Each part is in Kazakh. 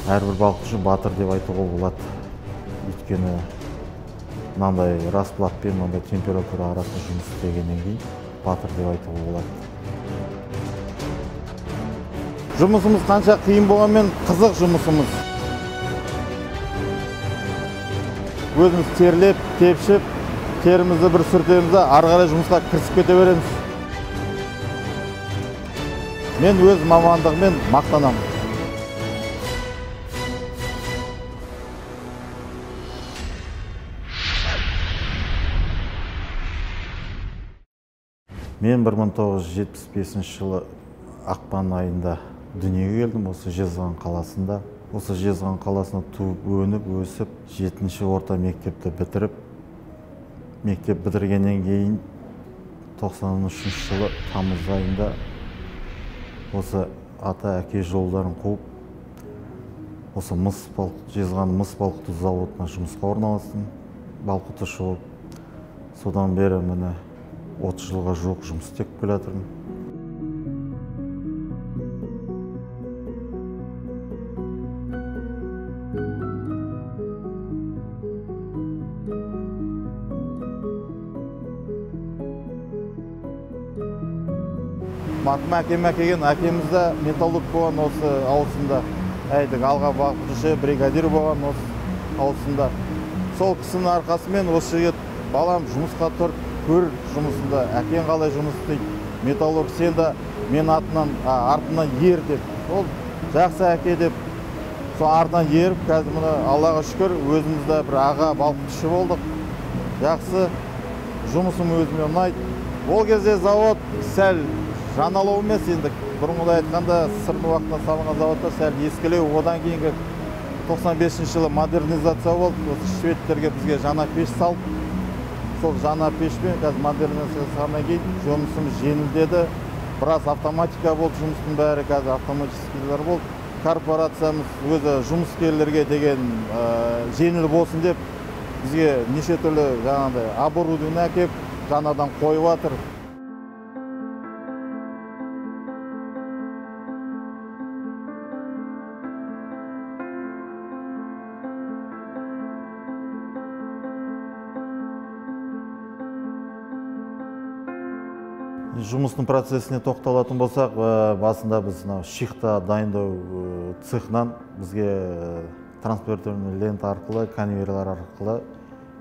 әрбір балықшы батыр деп айтуға болады. Өйткені мынандай расплатпен, мынандай температура арасында жұмыс істегеннен кейін батыр деп айтуға болады. Жұмысымыз қанша қиын болғанмен қызық жұмысымыз. Өзіміз терлеп, тепшіп, терімізді бір сүртеміз де ары қарай жұмысқа кірісіп кете береміз. Мен өз мамандығыммен мақтанамын. Мен 1975 жылы ақпан айында дүниеге келдім осы Жезқазған қаласында. Осы Жезқазған қаласында туып, өніп, өсіп, 7-ші орта мектепті бітіріп, мектеп бітіргеннен кейін 93 жылы тамыз айында осы ата-әке жолдарын қуып, осы Жезқазған мыс балқыту заводына жұмысқа орналастым, балқытушы болып. Содан бері міне 30 жылға жуық жұмыс істеп келе жатырмын. Матым әкем әкеген, әкемізді металлург болған осы ауысында. Әйдік алға балқытушы, бригадир болған осы ауысында. Сол кісінің арқасымен осы жерге балам жұмысқа тұр, көр жұмысында. Әкең қалай жұмыс істейді? Металлург сен де мен артынан ер деп. Ол жақсы әке деп. Сол артынан еріп, қазір мұны Аллаға шүкір өзімізді бір аға балқытушы болдық. Жақсы жұмысым өзіме ұнайды. Ол кезде завод сәл жаңалау емес, енді бұрынғыда айтқанда сыртқы уақытта салынған заводта сәл ескілеу. Одан кейінгі 95 жылы модернизация болды. Осы шведтерге бізге жаңа пеш салып, сол жаңа пешпен қазір модернизациядан кейін жұмысымыз жеңілдеді. Біраз автоматика болды, жұмыстың бәрі қазір автоматическийлер болды. Корпорациямыз өзі жұмыскерлерге деген жеңіл болсын деп бізге неше түрлі жаңағыдай оборудование әкеп, жаңадан қойып жатыр. Жұмыстың процесіне тоқталатын болсақ, басында біз шихта дайындау цехнан бізге транспортерный лента арқылы, конвейерлер арқылы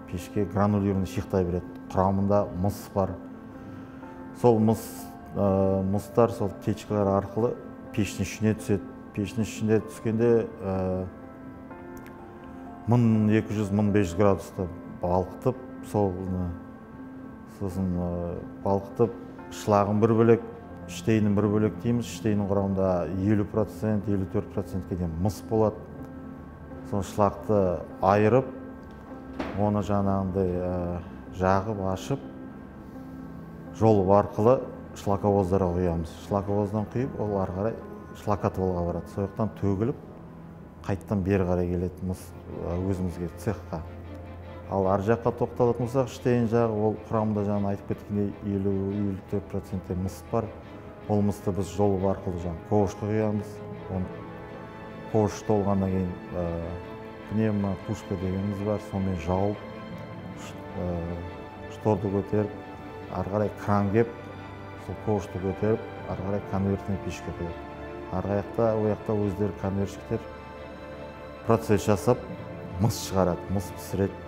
пешке гранулированный шихта береді. Құрамында мыс бар. Сол мыстар, сол течкалар арқылы пештің ішіне түседі. Пештің ішіне түскенде 1200-1500 градуста балқытып, сосын балқытып, шлағын бір бөлек, штейнін бір бөлек дейміз. Штейннің құрамында 50%-54%-ке дейін мыс болады. Сол шлақты айырып, оны жаңағындай жағып, ашып, жолы арқылы шлаковоздарға құямыз. Шлаковоздан құйып, ол ары қарай шлакотволға барады. Сояқтан төгіліп, қайттан бері қарай келеді мыс өзімізге цехқа. Ал ар жаққа тоқталатын болсақ, штейн жағы, ол құрамында жаңа айтып кеткендей 50-54% мыс бар. Ол мысты біз жолы арқылы ковшқа құямыз. Ковш толғаннан кейін пневма пушка дегеніміз бар, сонымен жауып, шторды көтеріп, ары қарай кран кеп, сол ковшты көтеріп, ары қарай конвертный пешке құяды. Ары жақта өздері конвертшіктер процесс жасап, мыс шығарады, мыс пісіреді.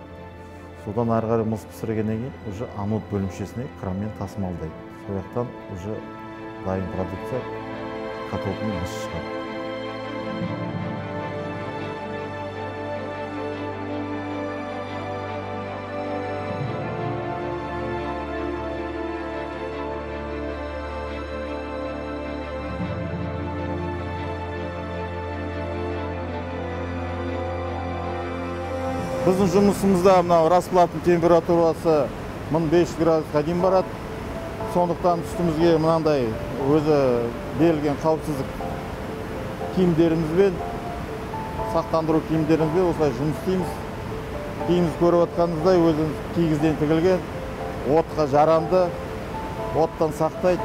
Содан ары қарай мыс пісіргеннен кейін уже анод бөлімшесіне кранмен тасымалдайды. Сояқтан уже дайын продукция катодымен мыс шығады. Біздің жұмысымызда расплаттың температурасы 1500 градусқа дейін барады. Сондықтан үстімізге мынандай өзі берілген қауіпсіздік киімдерімізбен, сақтандыру киімдерімізбен осылай жұмыс істейміз. Киіміз көріп отқаныңыздай өзіңіз кигізден тігілген, отқа жарамды, оттан сақтайды.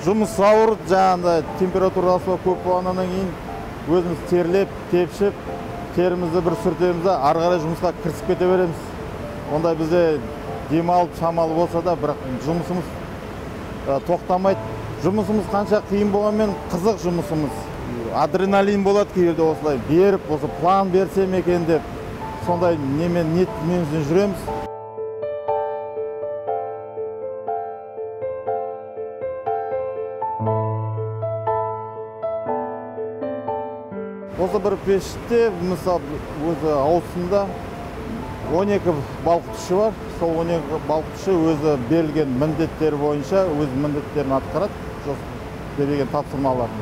Жұмыс ауыр, жаңағыдай температурасы көп болғаннан кейін өзіміз терлеп, тепшіп, терімізді бір сүртеміз де, ары қарай жұмысқа кірісіп кете береміз. Онда бізде демалып, шамалы болса да, бірақ жұмысымыз тоқтамайды. Жұмысымыз қанша қиын болғанмен қызық жұмысымыз. Адреналин болады кейде осылай беріп, осы план берсем екен деп, сондай ниетмен жүреміз. Осы бір пеште, мысалы, өзі ауысында 12 балқытушы бар. Сол 12 балқытушы өзі берілген міндеттер бойынша өз міндеттерін атқарады, берілген тапсырмалар.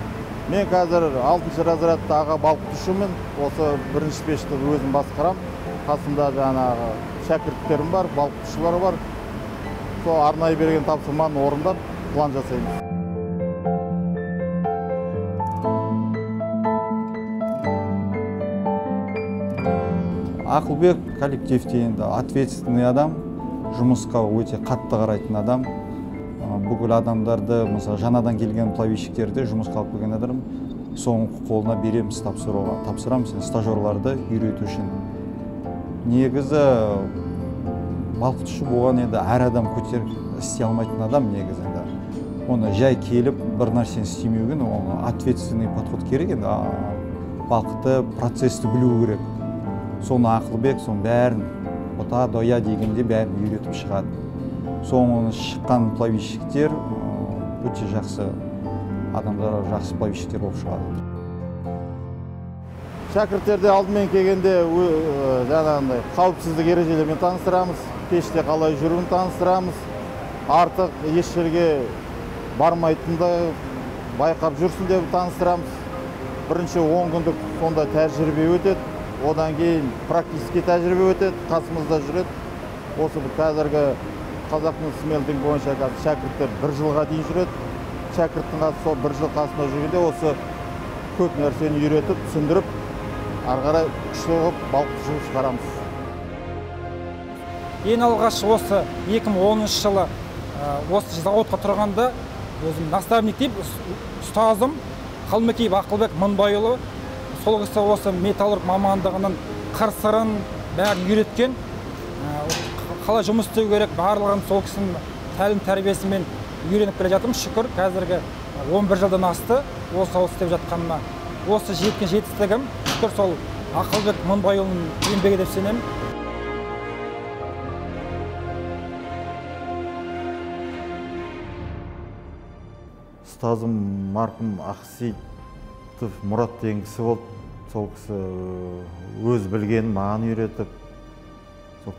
Мен қазір 6-шы разрядты аға балқытушымын. Осы бірінші пешті өзім басқарам. Қасымда жаңағы шәкірттерім бар, балқытушылар бар. Сол арнайы берген тапсырманы орындап, план жасаймыз. Ақылбек коллективте енді ответственный адам, жұмысқа өте қатты қарайтын адам. Бүкіл адамдарды, мысалы, жаңадан келген плавильщиктерді жұмысқа алып келген адам, соның қолына береміз тапсырамыз, стажерларды үйрету үшін. Негізі балқытушы болған енді әр адам көтеріп істей алмайтын адам негізі. Оны жай келіп бір нәрсені істемеуге, оны ответственный подход керек, енді балқытты процессті білу керек. Соны Ақылбек, соның бәрін ота, доя дегенде бәрін үйретіп шығады. Соңын шыққан плавильщиктер өте жақсы адамдар, жақсы плавильщиктер болып шығады. Шәкірттерді алдымен келгенде жаңағындай қауіпсіздік ережелерімен таныстырамыз, пеште қалай жүруін таныстырамыз, артық еш жерге бармайтынды байқап жүрсін деп таныстырамыз. Бірінші 10 күндік сонда тәжірибе өтеді. Одан кейін практически тәжірибе өтеді, қасымызда жүреді. Осы қазіргі қазақтың смелдing бойынша шәкірттер 1 жылға дейін жүреді. Шәкірттің қасы сол 1 жыл қасында жүргенде осы көп нәрсені үйретіп, түсіндіріп, ары қарай күшті қылып балқытушы шығарамыз. Ең алғаш осы 2010 жылы осы заводқа тұрғанда өзім наставник деп ұстазым Қалмекеев Ақылбек Мыңбайұлы, сол кісі осы металлург мамандығының қыр-сырын бәрін үйреткен. Қалай жұмыс істеу керек, барлығын сол кісінің тәлім-тәрбиесімен үйреніп келе жатырмын. Шүкір, қазіргі 11 жылдан асты осы істеп жатқаныма. Осы жеткен жетістігім, шүкір, сол Ақылбек Мыңбайұлының еңбегі деп сенемін. Ұстазым марқұм Ақсейітов Мұрат деген кісі болды. Сол кісі өз білгенін маған үйретіп,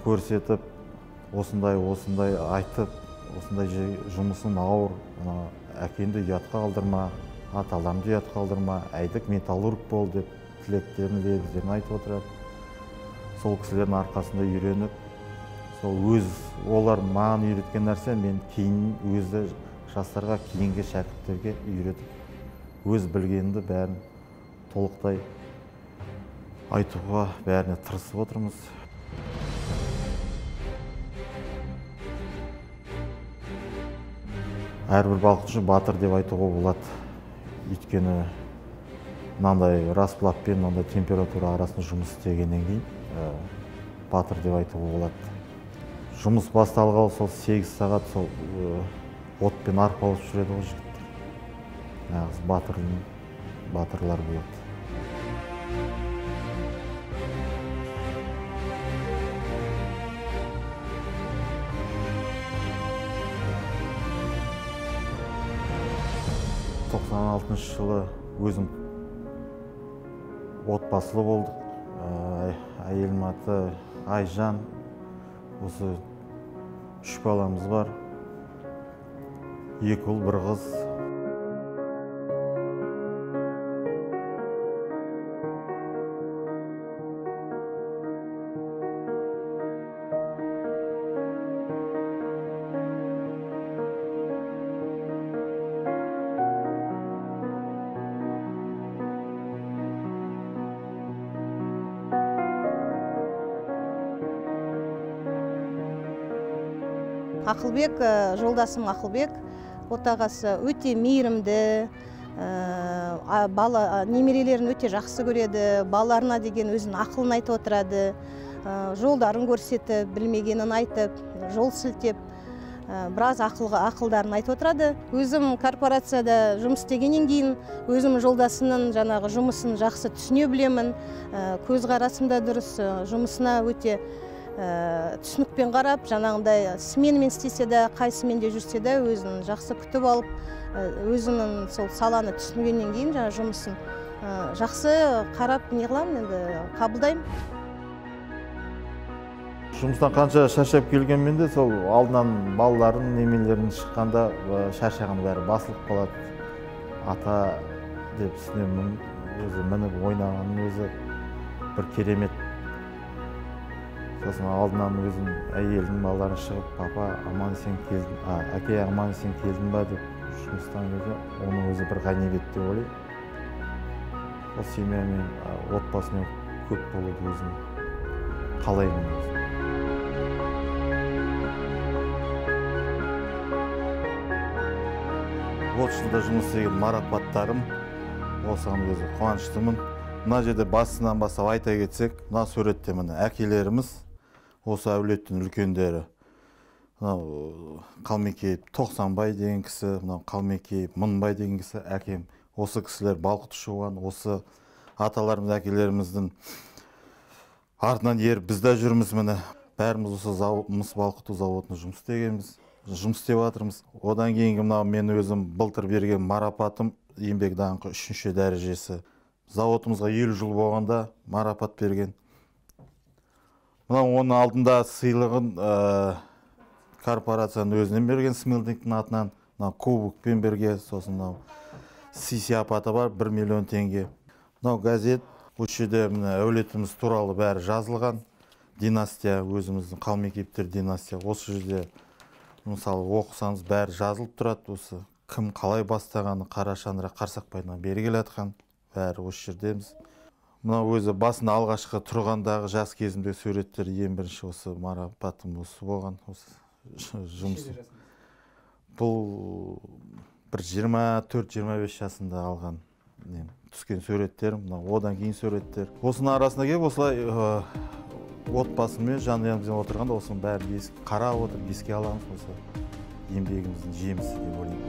көрсетіп, осындай айтып, осындай жұмысын ауыр, әкеңді ұятқа қалдырма, аталарыңды ұятқа қалдырма, әйдік металлург бол деп тілектерін, лебіздерін айтып отырады. Сол кісілердің арқасында үйреніп, олар маған үйреткен нәрсе мен кейін өзі жастарға, кейінгі шәкірттерге үйретіп, өз білгенімді бәрін толықтай айтуға бәріне тырысып отырмыз. Әрбір балқытушы батыр деп айтуға болады. Өйткені мынандай расплавпен, мынандай температура арасында жұмыс істегеннен кейін батыр деп айтуға болады. Жұмыс басталғалы сол 8 сағат сол отпен арпалып жүреді ғой жігіттер. Нағыз батырлар болады. Жылы өзім отбасылы болдық. Әйелім аты Айжан. Осы 3 баламыз бар. 2 ұл, 1 қыз. Ақылбек, жолдасым Ақылбек, отағасы өте мейірімді, бала немерелерін өте жақсы көреді, балаларына деген өзінің ақылын айтып отырады, жолдарын көрсетіп, білмегенін айтып, жол сілтеп, біраз ақылдарын айтып отырады. Өзім корпорацияда жұмыс істегеннен кейін өзім жолдасының жаңағы жұмысын жақсы түсіне білемін, көзқарасым да дұрыс, жұмысына өте түсінікпен қарап, жаңағындай сменмен істесе де, қай сменде жүрсе де өзін жақсы күтіп алып, өзінің сол саланы түсінгеннен кейін жаңа жұмысын жақсы қарап не қыламын, енді қабылдаймын. Жұмыстан қанша шаршап келгенмен де сол алдынан балаларын, немелерін шыққанда шаршаған бәрі басылып қалады. Ата деп түсінемін, өзі мініп ойнағанның өзі бір керемет. Сосын алдынан өзім әйелдің балаларын шығып, папа аман сен келдің, әке аман сен келдің ба деп жұмыстан келді. Оның өзі бір ғанибет деп ойлаймын. Ол семьямен, отбасымен көп болады өзім қалаймын. 30 жылда жұмыс істеген марапаттарым, осыған өзі қуаныштымын. Мына жерде басынан бастап айта кетсек, мына суретте міне әкелеріміз, осы әулеттің үлкендері. Қалмекеев Тоқсанбай деген кісі, Қалмекеев Мыңбай деген кісі, әкем. Осы кісілер балқыт шуған, осы аталарымыз, әкелеріміздің артынан еріп бізде жүрміз міне. Бәріміз осы мыс балқыту заводында жұмыс істегенбіз. Жұмыс істеп жатырмыз. Одан кейінгі мынау мен өзім былтыр берген марапатым еңбек даңқы 3-ші дәрежесі. Заводымызға 50 жыл болғанда марапат берген. Мынау оның алдында сыйлығын корпорацияның өзінен берген, Смилдингтің атынан кубокпен берген, сосын сый-сияпаты бар 1 миллион теңге. Мынау газет, осы жерде әулетіміз туралы бәрі жазылған. Династия, өзіміздің Қалмекеевтер династия. Осы жерде мысалы оқысаңыз бәрі жазылып тұрады, осы кім қалай бастағаны, Қара Шаңырақ Қарсақбайдан бері келатқан, бәрі осы жердеміз. Мына өзі басында алғашқы тұрғандағы жас кезімде суреттер ең бірінші осы марапатым осы болған, осы жұмыс. Бұл бір 24-25 жасында алған түскен суреттерім, одан кейін суреттер. Осының арасында келіп, осылай отбасымен, жанұямызбен отырғанда осының бәрін қарап отырып, еске аламыз, осы еңбегіміздің жемісі деп ойлаймын.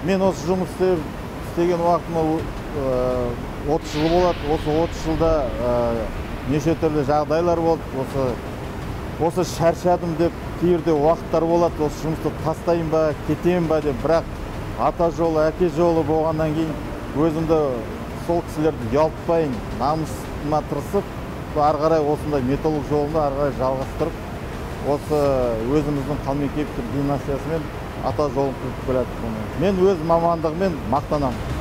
Мен осы жұмыс істеген уақытыма 30 жыл болады. Осы 30 жылда неше түрлі жағдайлар болды. Осы шаршадым деп кейбірде уақыттар болады. Осы жұмысты тастайын ба, кетейін ба деп, бірақ ата жолы, әке жолы болғаннан кейін өзімді сол кісілерді ұялтпайын, намысыма тырысып, ары қарай осындай металлург жолында ары қарай жалғастырып, осы өзіміздің Қалмекеевтер династиясымен ата жолын қуып келатырмын. Мен өз мамандығыммен мақтанамын.